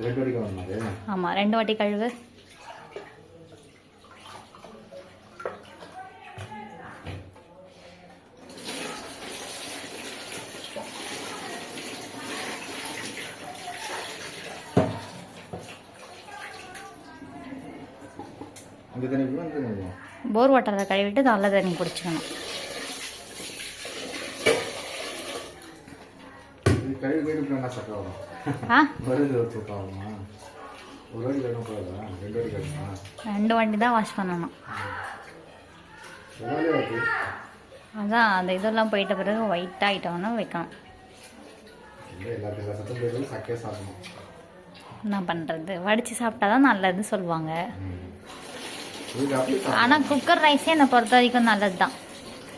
ரெண்டு வாட்டி கழுவுனாரு. ஆமாம் 2 வாட்டி கழுவு. இந்த தண்ணி வந்து போர் வாட்டரை கழுவிட்டு நல்ல தண்ணி பிடிச்சிக்கணும். கழுவி கழுவி என்ன சக்கரை வரும்? ஆ மருந்து வருமா? ஒரு வாட்டி கழுவ போதா? 2 வாட்டி கழுவா? 2 வாட்டி தான் வாஷ் பண்ணணும். அதான் அந்த இதெல்லாம் போயிட்ட பிறகு ஒயிட்டாக ஆகிட்டோம்னா வைக்கணும். சக்கையாக சாப்பிடணும். என்ன பண்ணுறது, வடித்து சாப்பிட்டா தான் நல்லது சொல்லுவாங்க. ஆனால் குக்கர் ரைஸே என்னை பொறுத்த வரைக்கும் நல்லது தான்.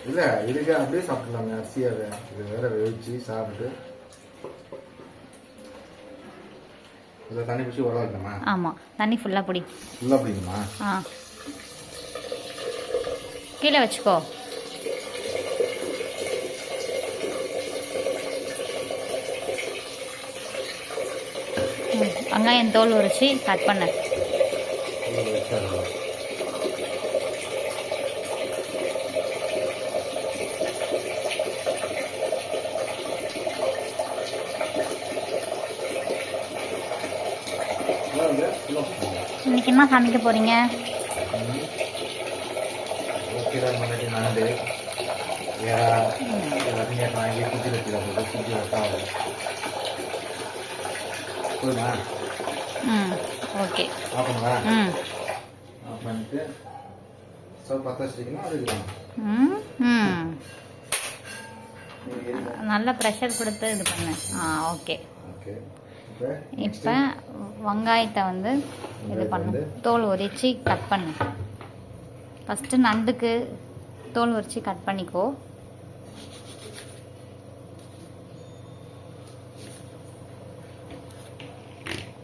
இல்லை இதுக்கு அப்படியே சாப்பிடலாங்க. அரிசியாக இது வேற வேவிச்சு சாப்பிட்டு இதில் தண்ணி பிடிச்சி உரம் வைக்கணுமா? ஆமாம், தண்ணி ஃபுல்லாக பிடி. ஃபுல்லாக பிடிக்குமா? ஆ, கீழே வச்சுக்கோ. வெங்காயம் தோல் உரிச்சு கட் பண்ண. இன்னைக்கு என்ன சமைக்க போறீங்க? ஓகே. நல்ல ப்ரெஷர் கொடுத்து இது பண்ணு. ஓகே. இப்போ வெங்காயத்தை வந்து இது பண்ணு, தோல் உரித்து கட் பண்ணு. ஃபஸ்ட்டு நண்டுக்கு தோல் உரித்து கட் பண்ணிக்கோ.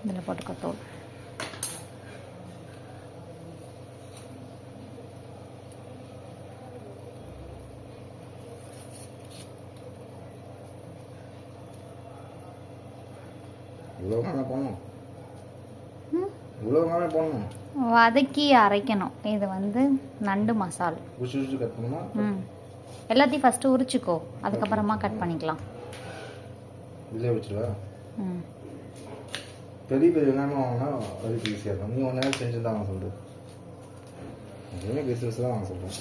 இதில் போட்டுக்கோ தோல். வதக்கி அரைக்கணும். இது வந்து நண்டு மசால். எல்லாத்தையும் ஃபஸ்ட்டு உரிச்சுக்கோ, அதுக்கப்புறமா கட் பண்ணிக்கலாம். பெரிய பெரிய வெங்காயமாக வாங்கினா அதுக்கு ஈஸியாக இருக்கும். நீ 1 நேரம் செஞ்சு தான் வாங்க சொல்கிறேன். எப்பவுமே பிஸ்னஸ் தான் வாங்க சொல்கிறேன்.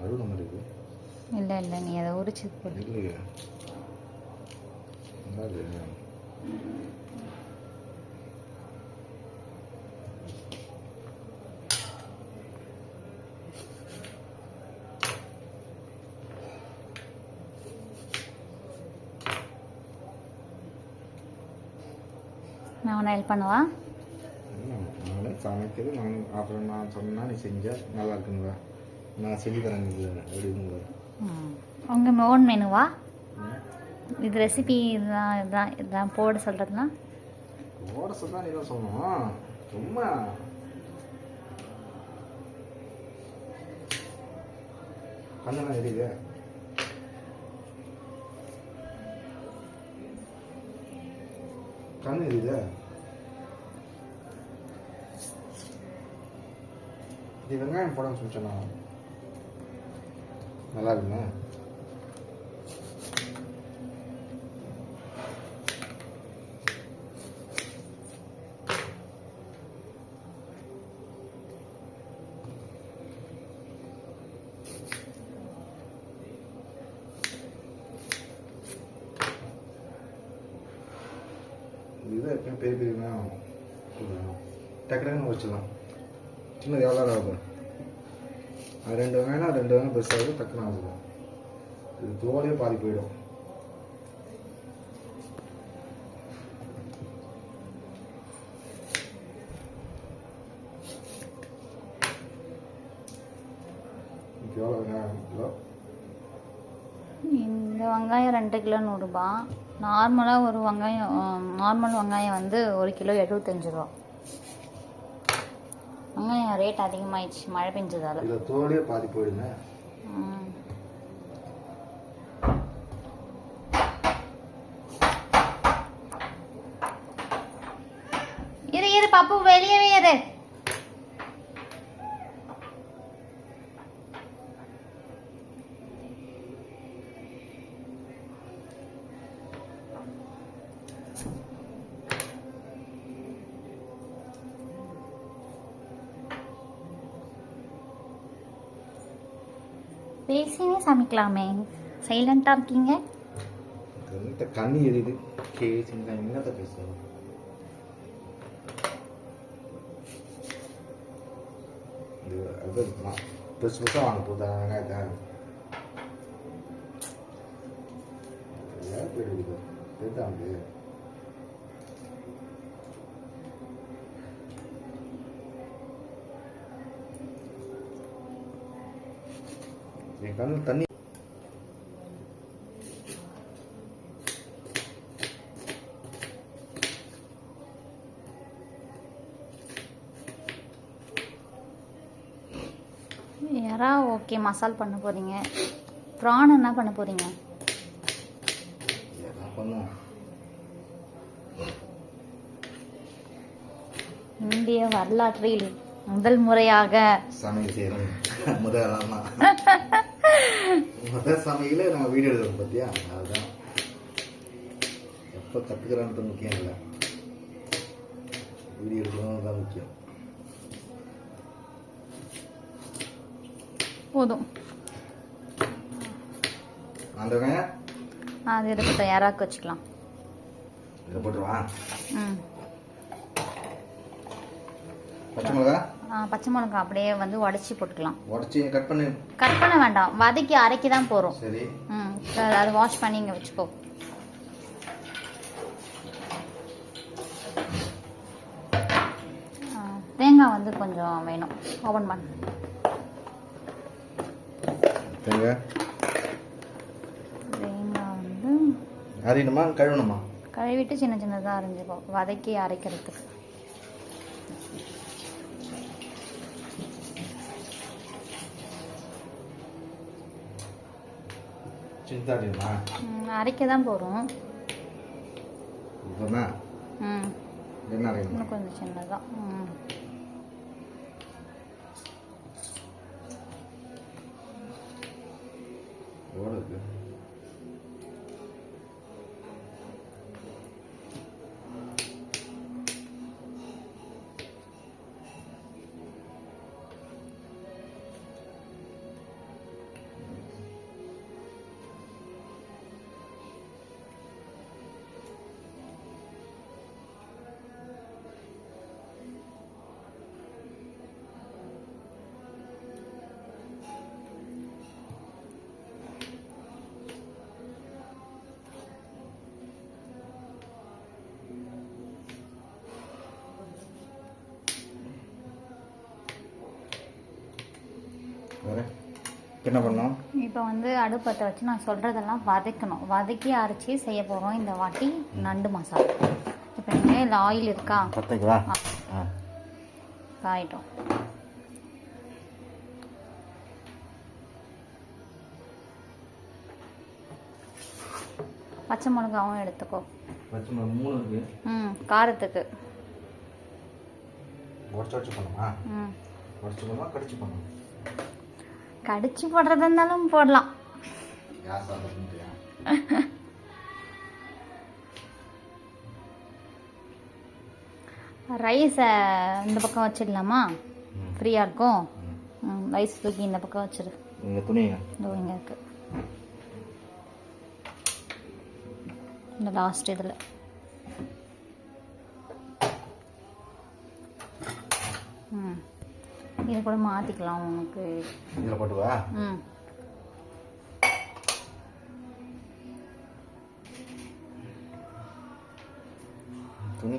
அழுத மாதிரி இருக்கு. இல்லை இல்லை, நீ அதை உரிச்சு போடு. இல்லையே நல்லா இல்லையா? நான் உன்னை ஹெல்ப் பண்ணவா? நானே சமைக்கிறது நான் அப்புறம் நான் சொன்னால் நீ செஞ்சால் நல்லா இருக்குங்களா? நான் செஞ்சு தரேன் எப்படிங்களா? உங்கள் ஓன் மெனுவா இது? ரெசிபி இதுதான் இதுதான் இதுதான் போட சொல்கிறதுனா? போட சொல்ல நீ தான் சொல்லணும். சும்மா கண்ணெல்லாம் எரியுது. கண்ணு எரியுது. இது வெங்காயம் போட சொல்லிச்சேண்ணா, நல்லா இருக்குண்ணா. இது எப்பயும் பெரிய பெரியனா டக்குன்னு வச்சிடலாம். சின்னது எவ்வளோ ஆகும்? அது 2 வெங்காயம்னா 2 வெங்காயம் பெருசாக டக்குன்னு ஆகுது. இது தோலே பாதி போயிடும். எவ்வளோ வெங்காயம்? கிலோ இந்த வெங்காயம் 2 கிலோ 100 ரூபா. நார்மலாக ஒரு வெங்காயம் நார்மல் வெங்காயம் வந்து 1 கிலோ 75 ரூபா. வெங்காயம் ரேட் அதிகமாகிடுச்சு மழை பெஞ்சதால். இதில் தோலே பாதி போயிடுங்க. பாப்பு வெளியவே இரு. பேசினே சமைக்கலாமே, சைலண்டா இருக்கீங்க. கண்ணி எரியுது. கேசிங்க என்னத்த பேசுறோம். இது அது புதுசு புதுசாக வாங்க போதா வெங்காயத்தை தெரியுது. என் கண்ணில் தண்ணி. யாரா ஓகே மசால் பண்ண போறீங்க. ப்ரான் என்ன பண்ண போறீங்க? இந்திய வரலாற்றில் முதல் முறையாக சமையல் செய்யறோம். முதல் சமையல நம்ம வீடியோ எடுக்கிறோம் பத்தியா, அதுதான் எப்ப கத்துக்கிறான்றது முக்கியம் இல்லை, வீடியோ எடுக்கிறோம் தான் முக்கியம். போதும் அந்த வெங்காயம் அது இருக்கட்டும், யாராக்கு வச்சுக்கலாம். இதை போட்டுருவா. ம் பச்சை மிளகா. பச்சை மிளகா அப்படியே வந்து உடச்சி போட்டுக்கலாம். உடச்சி கட் பண்ண வேண்டாம், வதக்கி அரைக்கி தான் போகிறோம். சரி. அது வாஷ் பண்ணி இங்கே வச்சுக்கோ. தேங்காய் வந்து கொஞ்சம் வேணும், ஓப்பன் பண்ண. தேங்காய் வந்து அரையணுமா கழுவணுமா? கழுவிட்டு சின்ன சின்னதாக அரைஞ்சிப்போம், வதக்கி அரைக்கிறதுக்கு. அரைக்க தான் போகிறோம். இன்னும் கொஞ்சம் சின்னதான். என்ன பண்ணோம்? இப்போ வந்து அடுப்பத்தை வச்சு நான் சொல்கிறதெல்லாம் வதக்கணும். வதக்கி அரைச்சி செய்ய போகிறோம் இந்த வாட்டி நண்டு மசாலா. இப்போ நீங்கள் ஆயில் இருக்கா? பத்துங்களா? காயிட்டோம். பச்சை மிளகாவும் எடுத்துக்கோ. பச்சை மிளகா 3 இருக்கு. காரத்துக்கு. உடச்சு பண்ணுமா? உடச்சு பண்ணுமா கடிச்சு பண்ணுமா? கடிச்சு போடுறதா இருந்தாலும் போடலாம். ரைஸை இந்த பக்கம் வச்சிடலாமா? ஃப்ரீயாக இருக்கும். ரைஸ் தூக்கி இந்த பக்கம் வச்சிரு. துணிங்க இங்கே இருக்கு, இந்த லாஸ்ட் இதில். இது கூட மாற்றிக்கலாம் உனக்கு. இதில் போட்டுவா? துணி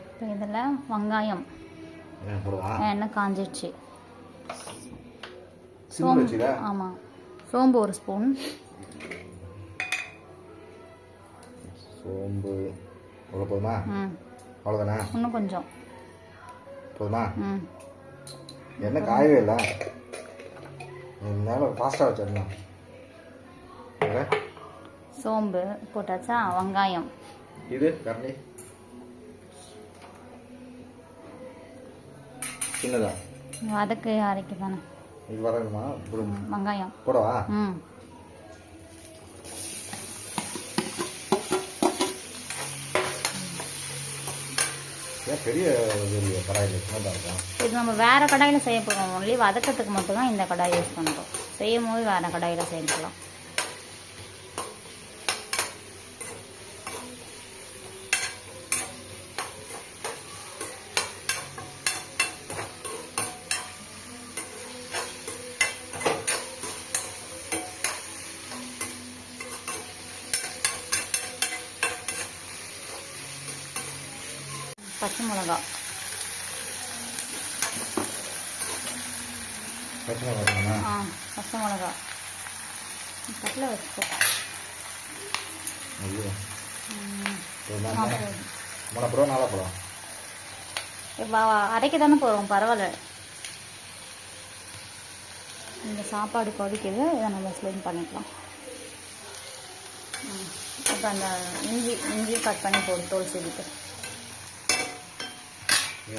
இப்போ இதில் வெங்காயம் எண்ணெய் காஞ்சிடுச்சு. ஆமாம், சோம்பு 1 ஸ்பூன். சோம்பு போதுமா? அவ்வளோதானே? இன்னும் கொஞ்சம் போதுமா? எண்ணெய் காயவே இல்லை, இருந்தாலும் ஃபாஸ்ட்டாக வச்சிடலாம். சோம்பு போட்டாச்சா, வெங்காயம், இது கரண்டி சின்னதா வதக்கு அரைக்க தானே இது வரணுமா? வெங்காயம் போடவா? ம் ஏன் பெரிய கடாயில் சின்னதாக இருக்கும்? இது நம்ம வேறு கடாயில் செய்ய போகிறோம். ஒன்லி வதக்கத்துக்கு மட்டும்தான் இந்த கடாய் யூஸ் பண்ணுறோம். செய்யும் போது வேறு கடாயில் செஞ்சுக்கலாம். பச்சை மிளகா, பச்சை மிளகா பச்சை மிளகா தட்டில் வச்சுக்கோ. மூணப்படம் நாலாப்படம் இப்போ அரைக்க தானே போகிறோம், பரவாயில்ல. இந்த சாப்பாடு கொதிக்குது, இதை நம்ம ஸ்லிம் பண்ணிக்கலாம். இப்போ அந்த இஞ்சி கட் பண்ணி போட்டு தோல் சீவிட்டு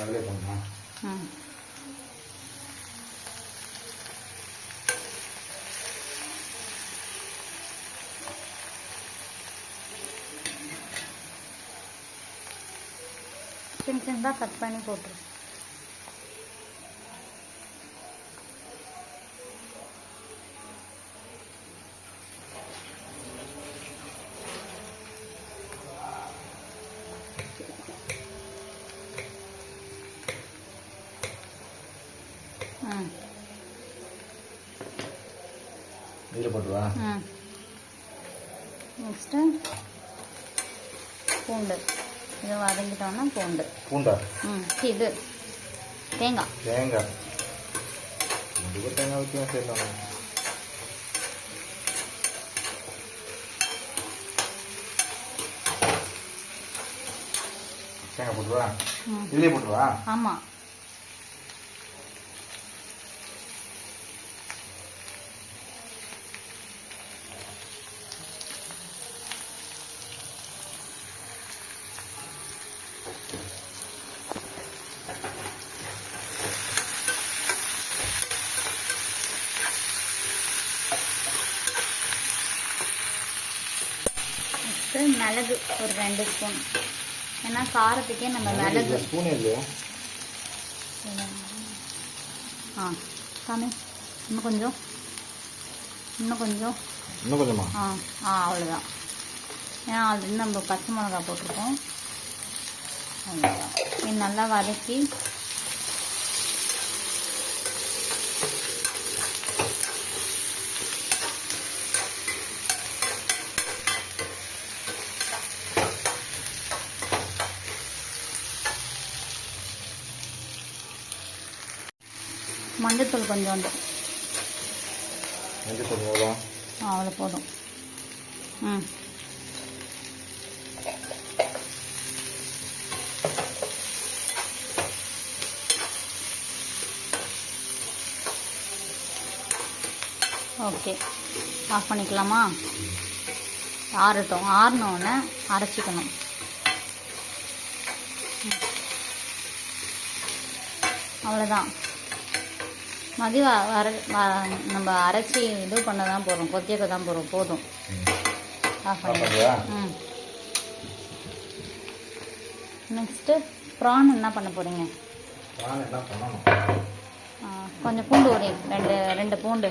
அதிலே போடணுமா? சின்ன சின்னதாக கட் பண்ணி போட்டுரு. இதில் போட்டுருவா? நெக்ஸ்ட்டு பூண்டு, இது வதங்கிட்டோன்னா பூண்டா? இது தேங்காய். தேங்காய் வைக்கும் சேர்க்கலாம். தேங்காய் போட்டுருவா? இதுலேயே போட்டுருவா? ஆமாம். மிளகு ஒரு 2 ஸ்பூன், ஏன்னா காரத்துக்கே நம்ம மிளகு. ஸ்பூனே இல்லையா? சாமி இன்னும் கொஞ்சம் கொஞ்சமா? அவ்வளோதான். ஏன்னா ஆல்ரெடி நம்ம பச்சை மிளகா போட்டிருக்கோம். அவ்வளோதான். இது நல்லா வதக்கி மஞ்சத்தூள் கொஞ்சோண்டு. மஞ்சத்தூள் எவ்வளோ? அவ்வளோ போதும். ஓகே, ஆஃப் பண்ணிக்கலாமா? ஆறட்டும். ஆறினோடனே அரைச்சிக்கணும். அவ்வளோதான். நம்ம அரைச்சி இது பண்ண தான் போகிறோம், கொத்தியக்க தான் போகிறோம். போதும். ஆஃப் பண்ணிடுவா? நெக்ஸ்ட்டு ப்ரான் என்ன பண்ண போகிறீங்க? கொஞ்சம் பூண்டு ஒரு ரெண்டு பூண்டு,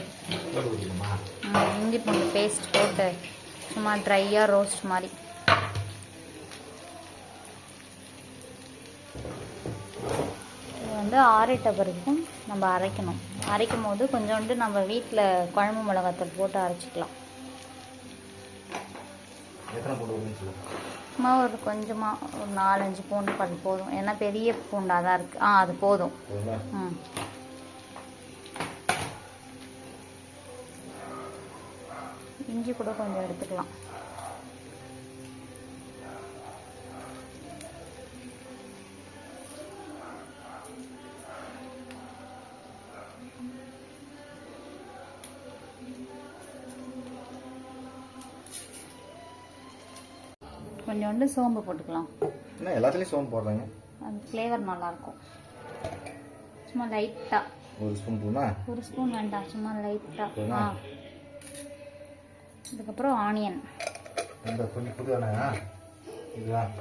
இஞ்சி பூண்டு பேஸ்ட் போட்டு சும்மா ட்ரையாக ரோஸ்ட் மாதிரி. இது வந்து ஆறிட்ட பிறகும் நம்ம அரைக்கணும். அரைக்கும் போது கொஞ்சோண்டு நம்ம வீட்டில் குழம்பு மிளகாத்தூள் போட்டு அரைச்சிக்கலாம். சும்மா ஒரு கொஞ்சமாக ஒரு 4-5 பூண்டு பல் போதும். ஏன்னா பெரிய பூண்டாக தான் இருக்குது. அது போதும். இஞ்சி கூட கொஞ்சம் எடுத்துக்கலாம். கொஞ்சோண்டு சோம்பு போட்டுக்கலாம். என்ன எல்லாத்துலேயும் சோம்பு போடுறாங்க? அது ஃப்ளேவர் நல்லாயிருக்கும். சும்மா லைட்டாக ஒரு ஸ்பூன் போதுமா? ஒரு ஸ்பூன் வேண்டாம், சும்மா லைட்டாக. அதுக்கப்புறம் ஆனியன். இந்த கொஞ்சம் புது வேணா இதுதான்.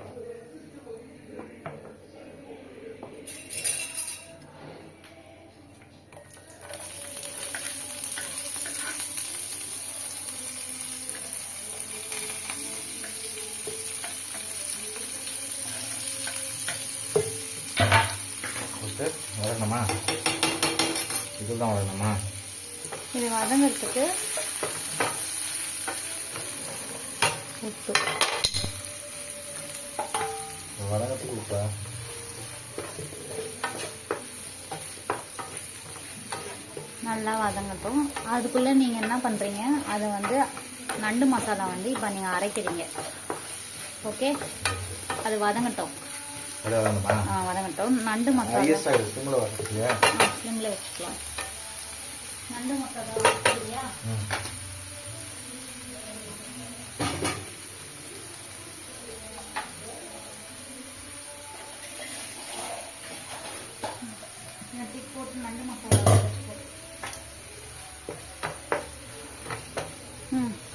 வதங்கணுமா? இதுதான் வதங்கணுமா? இது வதங்கிறதுக்கு உப்பு. வதங்கிறதுக்கு உப்பா? நல்லா வதங்கட்டும். அதுக்குள்ளே நீங்கள் என்ன பண்ணுறீங்க, அதை வந்து நண்டு மசாலா வந்து இப்போ நீங்கள் அரைக்கிறீங்க. ஓகே, அது வதங்கட்டும். வதங்கட்டும். நண்டு மசாலா ஸ்லிம்மில் வச்சுக்கலாம். நண்டு மசாலா வச்சுக்கிறியா? போட்டு நண்டு மசாலா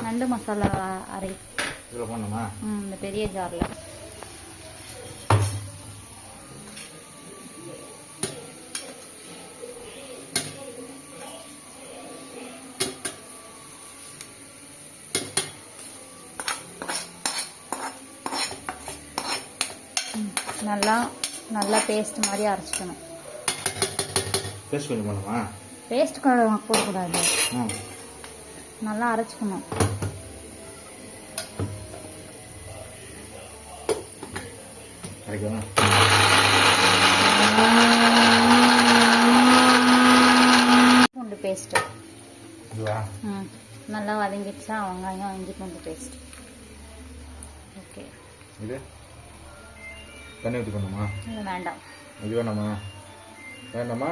நண்டு மசாலா அரை இதில் போடணுமா? இந்த பெரிய ஜாரில். நல்லா பேஸ்ட் மாதிரி அரைச்சிக்கணும். பேஸ்ட் கொஞ்சம் பண்ணுமா? பேஸ்ட் போடக்கூடாது, நல்லா அரைச்சிக்கணும். பூண்டு பேஸ்ட்டு நல்லா வதங்கிடுச்சா? வெங்காயம், இஞ்சி பூண்டு பேஸ்ட். ஓகே, இது தண்ணி ஊற்றி பண்ணுமா? இது வேண்டாம். இது வேணாமா? வேண்டாமா?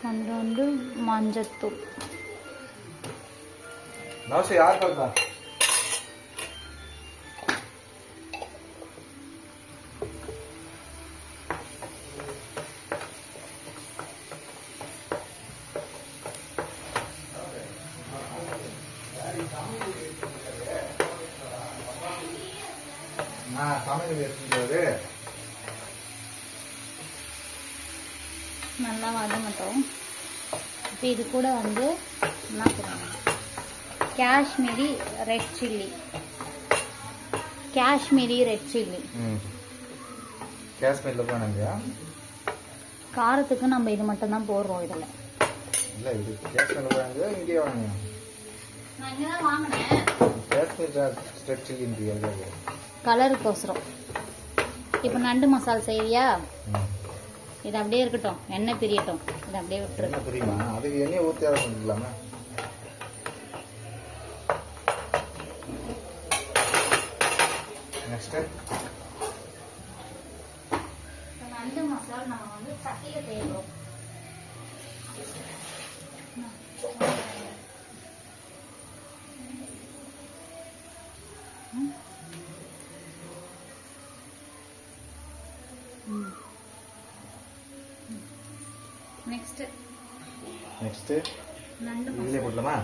கொஞ்சோண்டு மஞ்சத்தூள். யார் பார்த்தா? நல்லா வதங்கட்டும். இப்போ இது கூட வந்து என்ன பண்ணுவாங்க, காஷ்மீரி ரெட் சில்லி. காஷ்மீரில் போனாங்க. காரத்துக்கு நம்ம இது மட்டும் தான் போடுறோம் இதில். இல்லை, இது காஷ்மீரில் போனாங்க. இங்கே வாங்க, நான் இங்கே தான் வாங்கினேன். காஷ்மீர் ரெட் சில்லி கலருக்கோசரம். இப்போ நண்டு மசாலா செய்வியா? இது அப்படியே இருக்கட்டும், எண்ணெய் பிரியட்டும். இது அப்படியே விட்டுருங்க. புரியுமா? அதுக்கு எண்ணெய் ஊற்றி அதை பண்ணிக்கலாமா? நெக்ஸ்ட்டு நண்டு மசாலா நம்ம வந்து சட்டியில் செய்யணும். நெக்ஸ்ட்டு நண்டு இதிலே போடலாமா?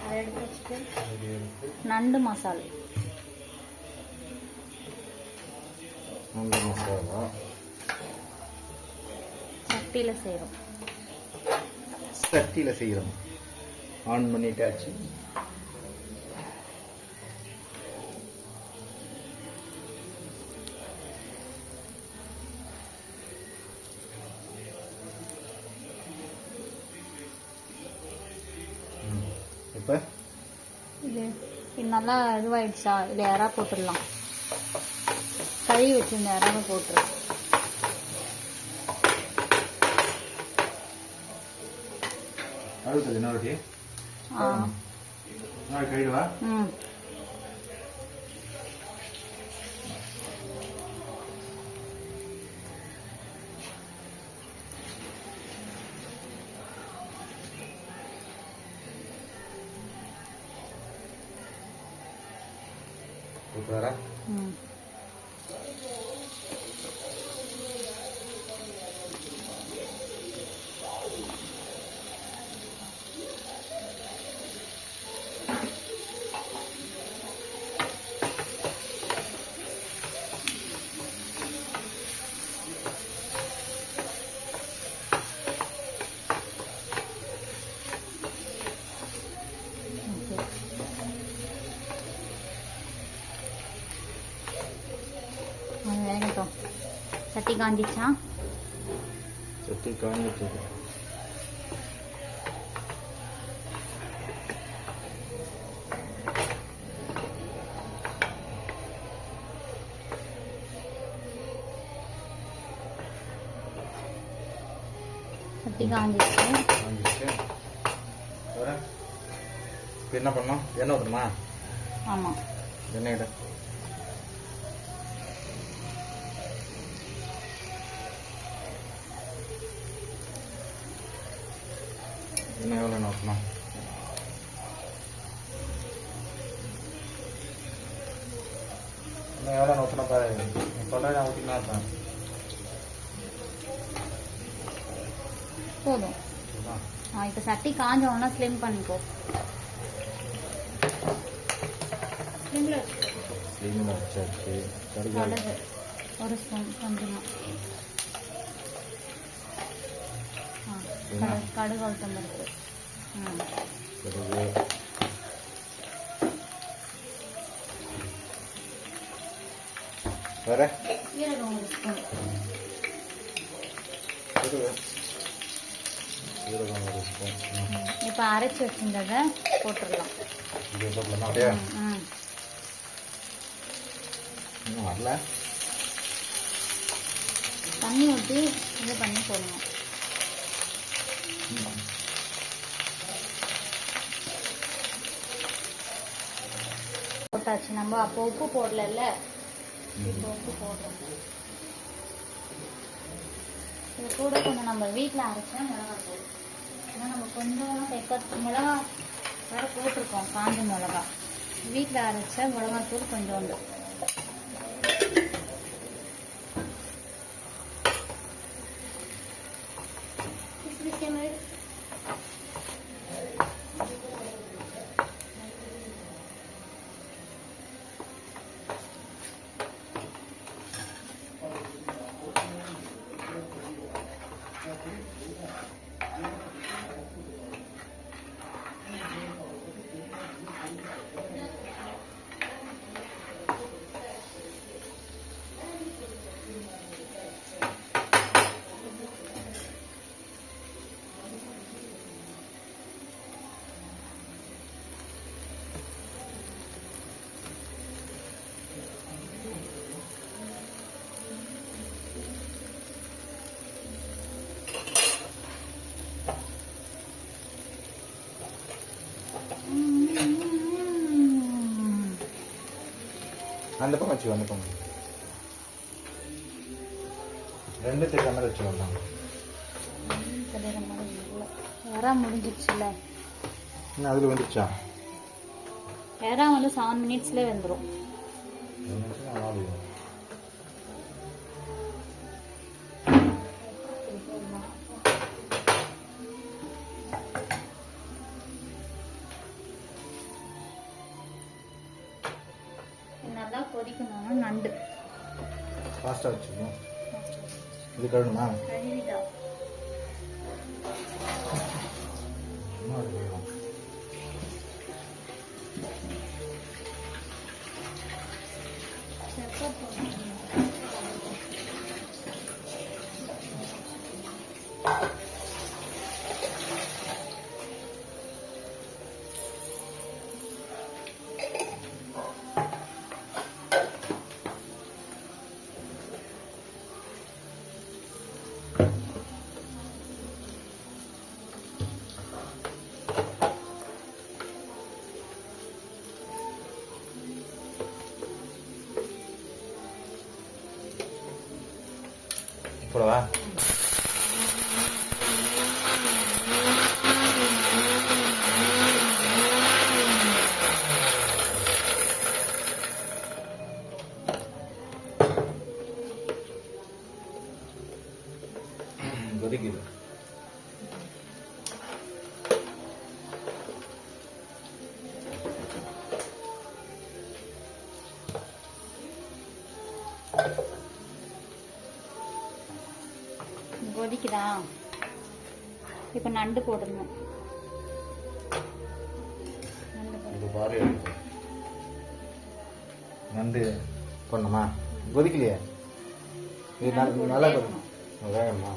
அதை எடுத்து வச்சுட்டு நண்டு மசாலா சட்டியில் செய்கிறோம். ஆன் பண்ணிட்டாச்சு. இப்போ இது நல்லா இதுவாயிடுச்சா? இல்லை இறா போட்டுடலாம். கழுவி வச்சுருந்த இறாவை போட்டுரு. அழுத்தது என்ன ரொட்டி? கழுவா? சூப்பரா. ம். அது வேகட்டும். சட்டி காஞ்சிச்சா? சட்டி காஞ்சிட்டு சட்டி காஞ்சிச்சு. காஞ்சிச்சு. வேற இப்போ என்ன பண்ணோம்? எண்ணெய் ஊற்றணுமா? ஆமாம். எண்ணெய் இட. எண்ணெய் எவ்வளோ எண்ணெய் ஊற்றணும்? இன்னும் எவ்வளோ ஊற்றணும் பாரு. நீ சொல்கிறேன் நான் ஊற்றினா இருப்பேன். போதும். இப்போ சட்டி காஞ்ச உடனே ஸ்லிம் பண்ணிக்கோ. ஸ்லிம்ல ஸ்லிம்மில் வச்சாச்சு. கடுகு கடுகு ஒரு ஸ்பூன் கொஞ்சமாக. கடுகு உளுத்தம் பருப்பு. கடுகு வேற சீரகம் ஒரு ஸ்பூன். கடுகு சீரகம் ஒரு ஸ்பூன். இப்போ அரைச்சி வச்சிருந்ததை போட்டுடலாம். இது போடலாமா? அப்படியே ம். இன்னும் வரல. தண்ணி ஊற்றி இது பண்ணி போடணும். போட்டாச்சு. நம்ம அப்போ உப்பு போடல, இப்போ உப்பு போடுறோம். இது கூட கொஞ்சம் நம்ம வீட்டில் அரைச்சா மிளகா தூள். ஏன்னா நம்ம கொஞ்சம் மிளகா வேறு போட்டிருக்கோம், காஞ்ச மிளகா. வீட்டில் அரைச்ச மிளகாத்தூள் கொஞ்சோண்டு. அந்த பக்கம் வச்சு அந்த பக்கம் ரெண்டு தெரியாத மாதிரி வச்சு வரலாம். எறா முடிஞ்சிடுச்சுல. இன்னும் அதில் வந்துடுச்சா? எறா வந்து 7 மினிட்ஸ்லேயே வெந்துடும். நல்லா கொதிக்கணும். நண்டு ஃபாஸ்ட்டாக வச்சுக்கணும். இது கழுவுமா? கழுவிட்டா போடவா? கொதிக்குதா? இப்போ நண்டு போடணும். இது பாரு, நண்டு பண்ணுமா? கொதிக்கலையே, இது நல்லா கொதிக்கும். வேகமா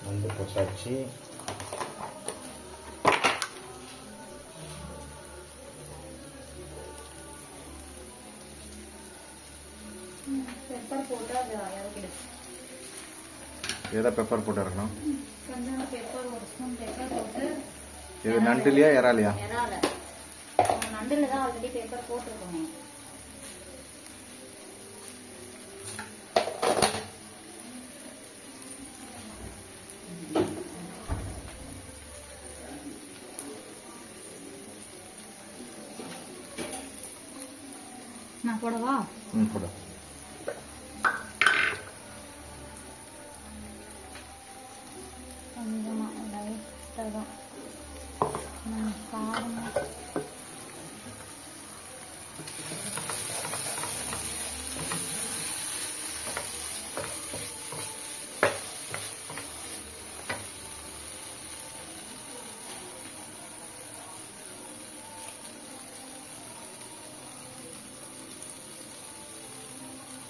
நண்டு போட்டாச்சு. பெப்பர் போட்டு அது இறக்கிடுச்சு. எதை பெப்பர் போட்டு இறக்கணும்? கொஞ்சம் பெப்பர், ஒரு ஸ்பூன் பெப்பர் போட்டு. இது நண்டுலையா இறாலையா? இறால. நண்டுல தான் ஆல்ரெடி பெப்பர் போட்டிருக்கோமே. நான் போடவா? போடு. கொஞ்சமா லைட்டாக தான் காரம்.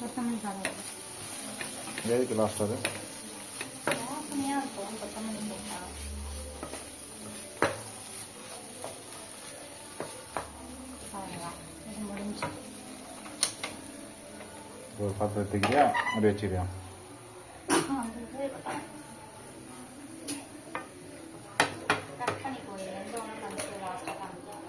கொத்தமல்லி காரம் எதுக்கு லாஸ்ட் அது? வாசனையாக இருக்கும் கொத்தமல்லி போட்டா. அவ்வளோதான், இது முடிஞ்சு. ஒரு பாத்திரத்துக்கியா அப்படி வச்சுக்கிறியா? கட் பண்ணி போய் எந்த ஒன்று பண்ணிட்டு லாஸ்ட்டாக காமிக்கலாம்.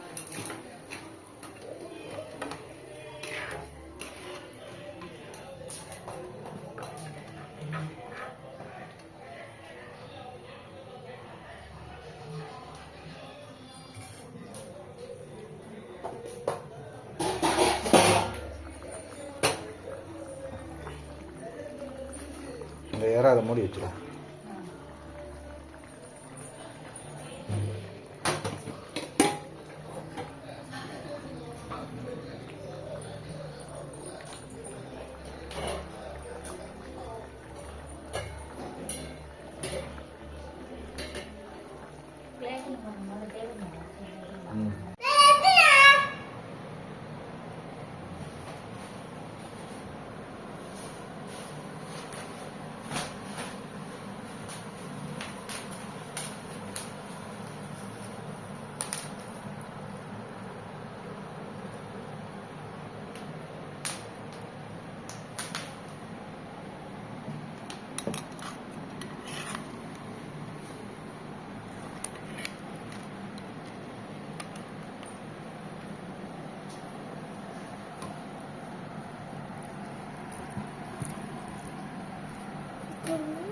இந்த இறா அதை மூடி வச்சிடும். பிளேட்டில் போடும்போது டேபிள் ம். Mm-hmm.